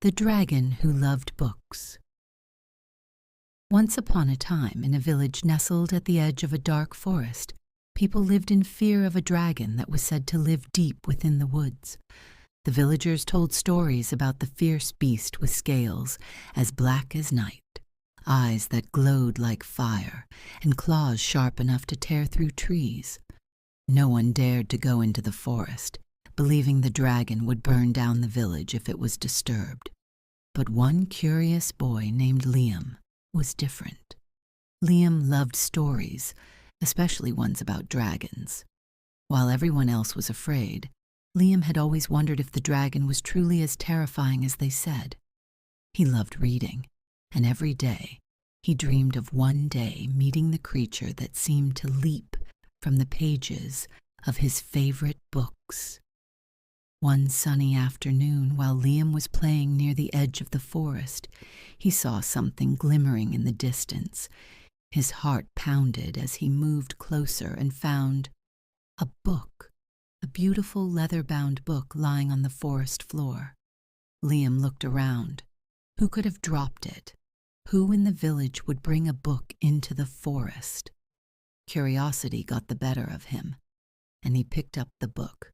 The Dragon Who Loved Books. Once upon a time, in a village nestled at the edge of a dark forest, people lived in fear of a dragon that was said to live deep within the woods. The villagers told stories about the fierce beast with scales as black as night, eyes that glowed like fire, and claws sharp enough to tear through trees. No one dared to go into the forest, believing the dragon would burn down the village if it was disturbed. But one curious boy named Liam was different. Liam loved stories, especially ones about dragons. While everyone else was afraid, Liam had always wondered if the dragon was truly as terrifying as they said. He loved reading, and every day he dreamed of one day meeting the creature that seemed to leap from the pages of his favorite books. One sunny afternoon, while Liam was playing near the edge of the forest, he saw something glimmering in the distance. His heart pounded as he moved closer and found a book, a beautiful leather-bound book lying on the forest floor. Liam looked around. Who could have dropped it? Who in the village would bring a book into the forest? Curiosity got the better of him, and he picked up the book.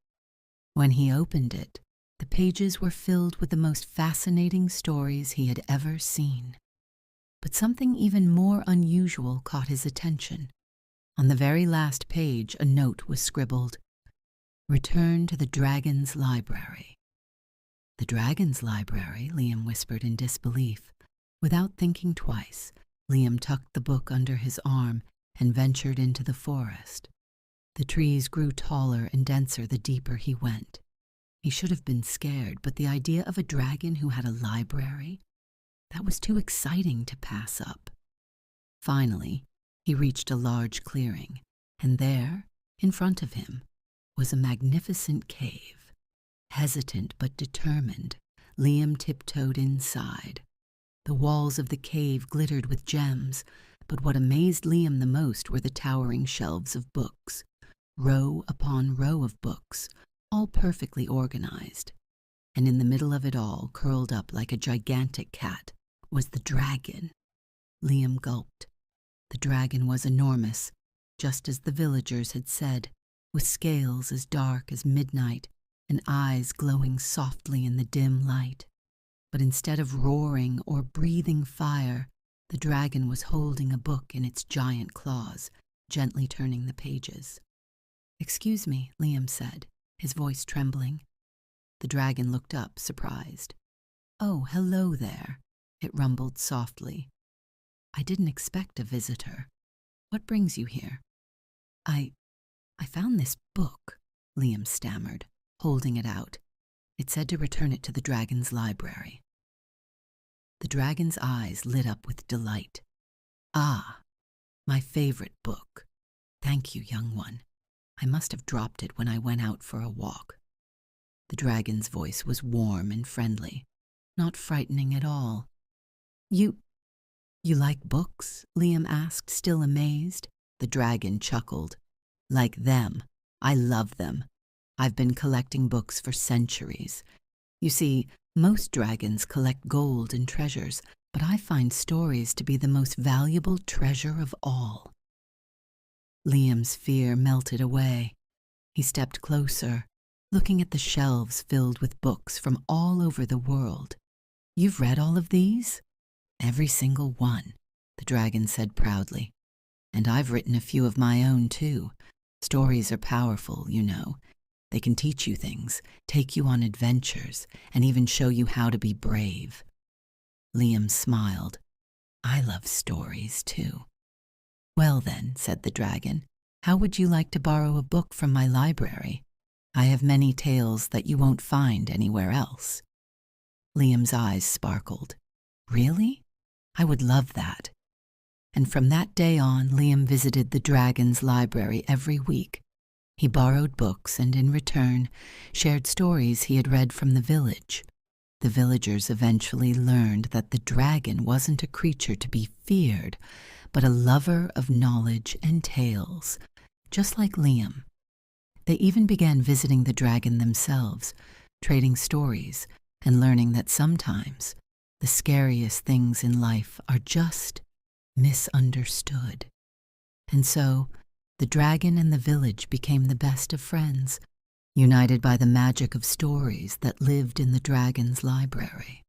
When he opened it, the pages were filled with the most fascinating stories he had ever seen. But something even more unusual caught his attention. On the very last page, a note was scribbled, "Return to the Dragon's Library." "The Dragon's Library?" Liam whispered in disbelief. Without thinking twice, Liam tucked the book under his arm and ventured into the forest. The trees grew taller and denser the deeper he went. He should have been scared, but the idea of a dragon who had a library, that was too exciting to pass up. Finally, he reached a large clearing, and there, in front of him, was a magnificent cave. Hesitant but determined, Liam tiptoed inside. The walls of the cave glittered with gems, but what amazed Liam the most were the towering shelves of books. Row upon row of books, all perfectly organized. And in the middle of it all, curled up like a gigantic cat, was the dragon. Liam gulped. The dragon was enormous, just as the villagers had said, with scales as dark as midnight and eyes glowing softly in the dim light. But instead of roaring or breathing fire, the dragon was holding a book in its giant claws, gently turning the pages. "Excuse me," Liam said, his voice trembling. The dragon looked up, surprised. "Oh, hello there," it rumbled softly. "I didn't expect a visitor. What brings you here?" I found this book," Liam stammered, holding it out. "It said to return it to the dragon's library." The dragon's eyes lit up with delight. "Ah, my favorite book. Thank you, young one. I must have dropped it when I went out for a walk." The dragon's voice was warm and friendly, not frightening at all. You like books?" Liam asked, still amazed. The dragon chuckled. "Like them. I love them. I've been collecting books for centuries. You see, most dragons collect gold and treasures, but I find stories to be the most valuable treasure of all." Liam's fear melted away. He stepped closer, looking at the shelves filled with books from all over the world. "You've read all of these?" "Every single one," the dragon said proudly. "And I've written a few of my own, too. Stories are powerful, you know. They can teach you things, take you on adventures, and even show you how to be brave." Liam smiled. "I love stories, too." "Well then," said the dragon, "how would you like to borrow a book from my library? I have many tales that you won't find anywhere else." Liam's eyes sparkled. "Really? I would love that." And from that day on, Liam visited the dragon's library every week. He borrowed books and, in return, shared stories he had read from the village. The villagers eventually learned that the dragon wasn't a creature to be feared, but a lover of knowledge and tales, just like Liam. They even began visiting the dragon themselves, trading stories, and learning that sometimes the scariest things in life are just misunderstood. And so, the dragon and the village became the best of friends, united by the magic of stories that lived in the dragon's library.